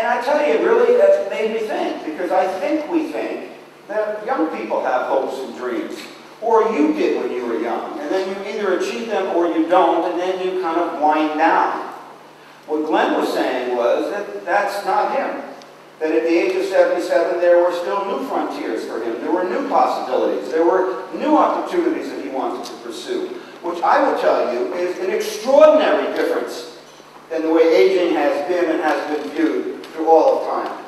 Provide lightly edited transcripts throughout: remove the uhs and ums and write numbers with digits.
And I tell you, really, that made me think, because I think we think that young people have hopes and dreams. Or you did when you were young, and then you either achieve them or you don't, and then you kind of wind down. What Glenn was saying was that that's not him. That at the age of 77, there were still new frontiers for him. There were new possibilities. There were new opportunities that he wanted to pursue, which I will tell you is an extraordinary difference in the way aging has been and has been viewed through all of time.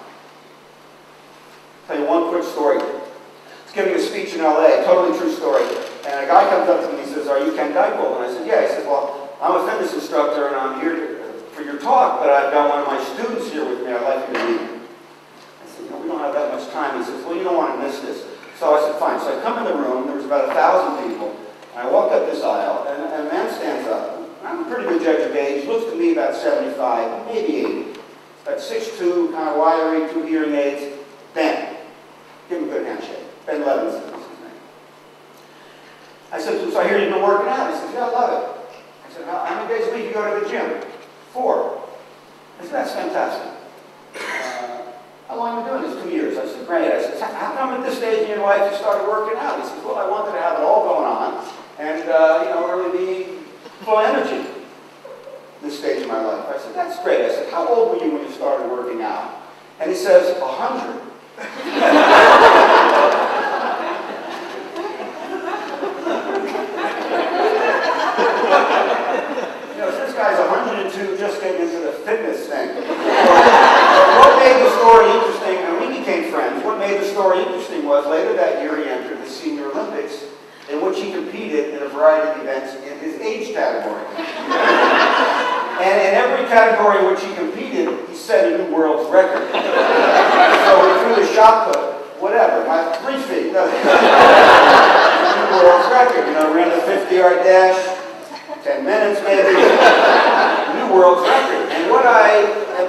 I'll tell you one quick story. Giving a speech in LA, totally true story. And a guy comes up to me and he says, "Are you Ken Dychtwald?" And I said, "Yeah." He said, "Well, I'm a fitness instructor and I'm here for your talk, but I've got one of my students here with me. I'd like you to meet him." I said, "We don't have that much time." He says, "Well, you don't want to miss this." So I said, "Fine." So I come in the room, there was about 1,000 people, and I walk up this aisle, and a man stands up. I'm a pretty good judge of age, looks to me about 75, maybe 80. About 6'2", kind of wiry, 2 hearing aids. Ben. Give him a good handshake. Ben Levinson was his name. I said, "So I hear you've been working out." He said, "Yeah, I love it." I said, "How many days a week you go to the gym?" 4. I said, "That's fantastic. How long have you been doing this?" 2 years. I said, "Great." I said, "How come at this stage in your life you started working out?" He said, "Well, I wanted to have it all going on and, really be full of energy this stage of my life." I said, "That's great." I said, "How old were you when you started working out?" And he says, 100. This guy's 102 just getting into the fitness thing. What made the story interesting, and we became friends, what made the story interesting was later that year he entered the Senior Olympics, in which he competed in a variety of events in his age category. And in every category in which he competed, he set a new world's record. So he threw the shot put, whatever, 3 feet, nothing. New world's record. Ran the 50-yard dash, 10 minutes maybe. New world's record. And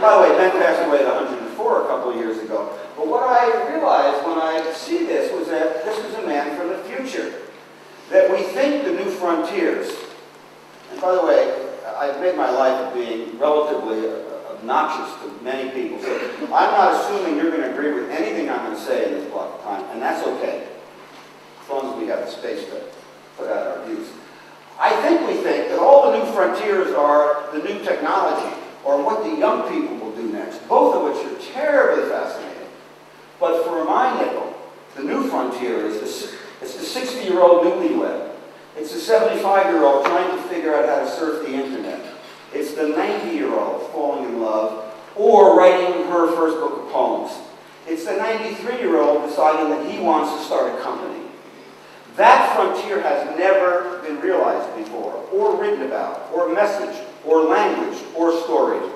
by the way, Ben passed away at 104 a couple of years ago. But what I realized when I see this was that this was a man from the future. That we think the new frontiers, and by the way, I've made my life of being relatively obnoxious to many people. So I'm not assuming you're going to agree with anything I'm going to say in this block of time, and that's okay, as long as we have the space to put out our views. I think we think that all the new frontiers are the new technology, or what the young people will do next, both of which are terribly fascinating. But for my nickel, the new frontier is the 60-year-old newlywed. It's the 75-year-old trying to figure out how to surf the internet. It's the 90-year-old falling in love or writing her first book of poems. It's the 93-year-old deciding that he wants to start a company. That frontier has never been realized before, or written about, or messaged, or languaged, or storied.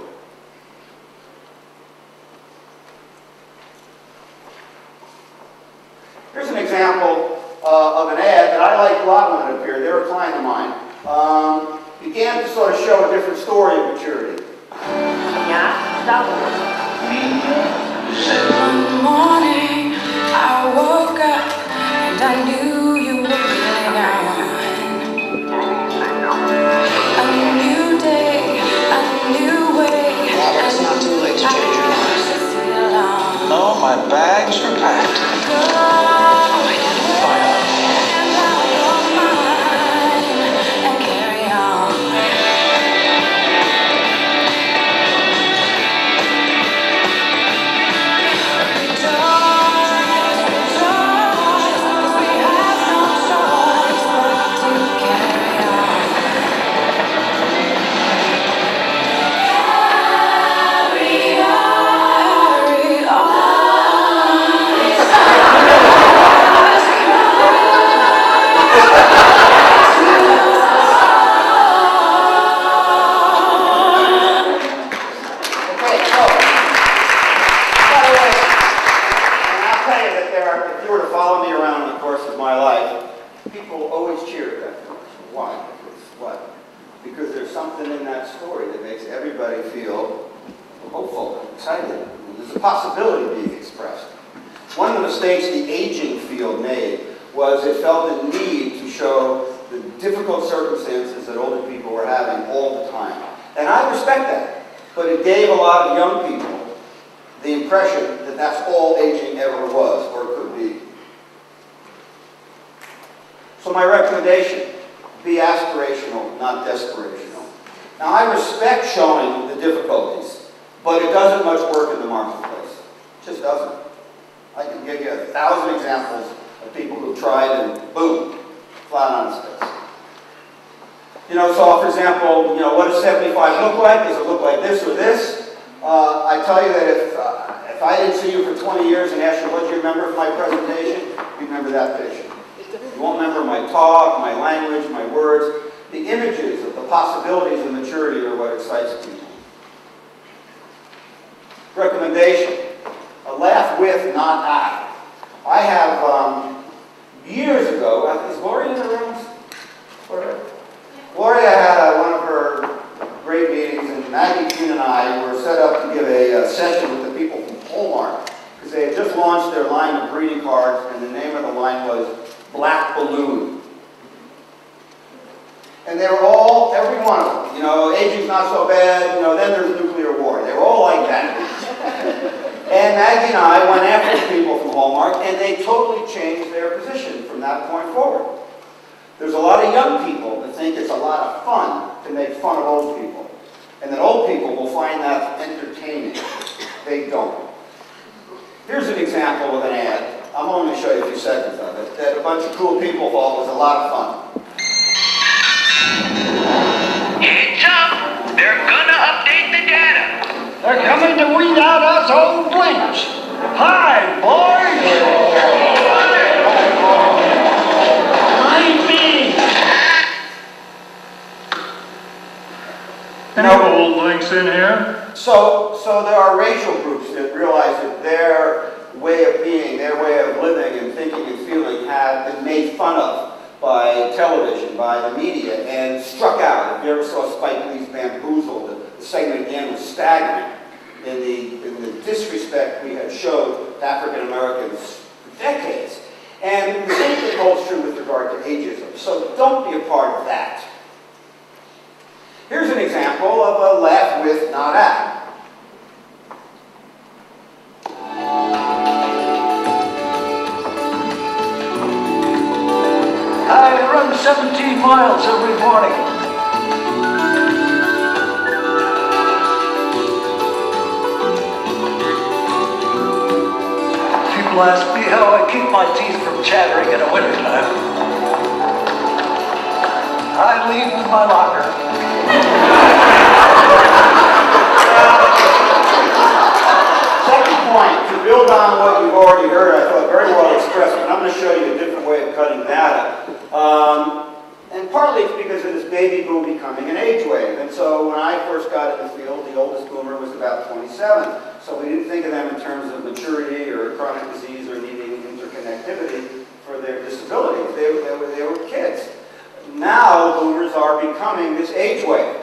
Here's an example of an ad that I liked a lot when it appeared. They were a client of mine. Began to sort of show a different story of maturity. One morning I woke up and I knew you were really gone. A new day, a new way. Robert, it's not too late to change your mind. No, my bags are packed. Possibility being expressed. One of the mistakes the aging field made was it felt a need to show the difficult circumstances that older people were having all the time. And I respect that, but it gave a lot of young people the impression that that's all aging ever was or could be. So my recommendation, be aspirational, not desperational. Now I respect showing the difficulties, but it doesn't much work in the marketplace. It just doesn't. I can give you 1,000 examples of people who've tried and boom, flat on its face. You know, so for example, you know, what does 75 look like? Does it look like this or this? I tell you that if I didn't see you for 20 years and asked you what you remember of my presentation, you remember that picture. You won't remember my talk, my language, my words. The images of the possibilities of maturity are what excites people. Recommendation, laugh with, not at. I have, years ago, is Gloria in the room? Gloria had one of her great meetings, and Maggie Kuhn and I were set up to give a session with the people from Hallmark, because they had just launched their line of greeting cards, and the name of the line was Black Balloon. And they were all, every one of them, you know, aging's not so bad, you know, then there's nuclear war. They were all like that. And Maggie and I went after the people from Hallmark, and they totally changed their position from that point forward. There's a lot of young people that think it's a lot of fun to make fun of old people, and that old people will find that entertaining. They don't. Here's an example of an ad. I'm only going to show you a few seconds of it, that a bunch of cool people thought was a lot of fun. Heads up! They're gonna update the data. They're coming to weed out us old blinks. Hi, boys! Any old links in here? So there are racial groups that realize that their way of being, their way of living and thinking and feeling have been made fun of by television, by the media, and struck out. If you ever saw Spike Lee's Bamboozled, the segment again was staggering in the disrespect we had showed to African Americans for decades. And the same thing holds true with regard to ageism. So don't be a part of that. Here's an example of a laugh with, not at. I run 17 miles every morning. People ask me how I keep my teeth from chattering in the wintertime. I leave with my locker. Second point, to build on what you've already heard, I thought very well expressed, but I'm going to show you a different way of cutting data. And partly it's because of this baby boom becoming an age wave. And so when I first got in the field, the oldest boomer was about 27. So we didn't think of them in terms of maturity or chronic disease or needing interconnectivity for their disabilities. They were kids. Now boomers are becoming this age wave.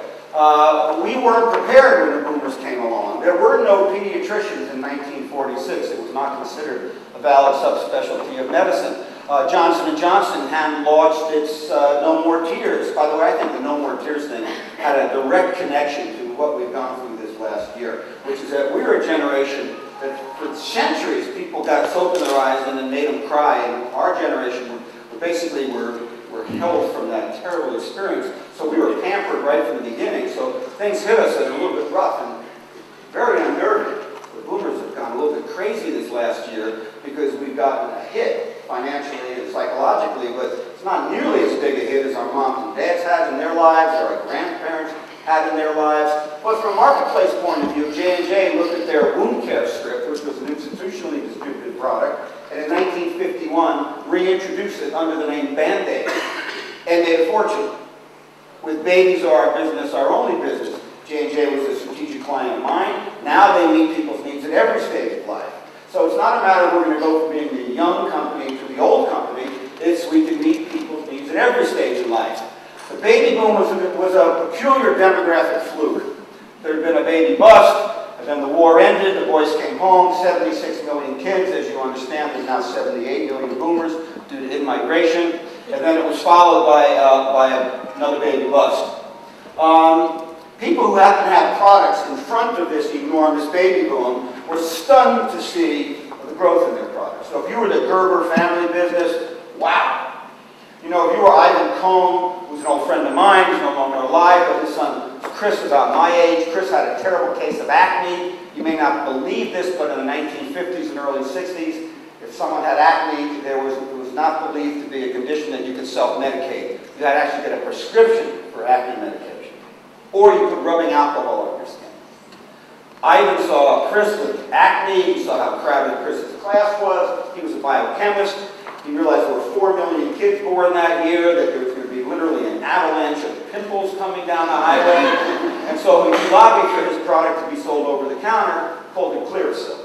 We weren't prepared when the boomers came along. There were no pediatricians in 1946. It was not considered a valid subspecialty of medicine. Johnson & Johnson had launched its No More Tears. By the way, I think the No More Tears thing had a direct connection to what we've gone through this last year, which is that we're a generation that for centuries people got soap in their eyes and then made them cry. And our generation basically were held from that terrible experience. So we were pampered right from the beginning. So things hit us as a little bit rough and very unnerving. The boomers have gone a little bit crazy this last year because we've gotten a hit financially and psychologically, but it's not nearly as big a hit as our moms and dads had in their lives or our grandparents had in their lives. But from a marketplace point of view, J&J looked at their wound care script, which was an institutionally distributed product, and in 1951 reintroduced it under the name Band-Aid and made a fortune. With babies are our business, our only business. J&J was a strategic client of mine. Now they meet people's needs at every stage of life. So it's not a matter of we're going to go from being the young company to the old company. It's we can meet people's needs at every stage in life. The baby boom was a peculiar demographic fluke. There had been a baby bust, and then the war ended, the boys came home, 76 million kids. As you understand, there's now 78 million boomers due to in-migration. And then it was followed by another baby bust. People who happen to have products in front of this enormous baby boom were stunned to see the growth in their products. So if you were the Gerber family business, wow. You know, if you were Ivan Cohn, who's an old friend of mine, he's no longer alive, but his son Chris was about my age. Chris had a terrible case of acne. You may not believe this, but in the 1950s and early 60s, if someone had acne, it was not believed to be a condition that you could self-medicate. You had to actually get a prescription for acne medication. Or you put rubbing alcohol on your skin. Ivan saw Chris with acne. He saw how crowded Chris's class was. He was a biochemist. He realized there were 4 million kids born that year, that there was going to be literally an avalanche of pimples coming down the highway. And so he lobbied for his product to be sold over the counter, called it Clearasil.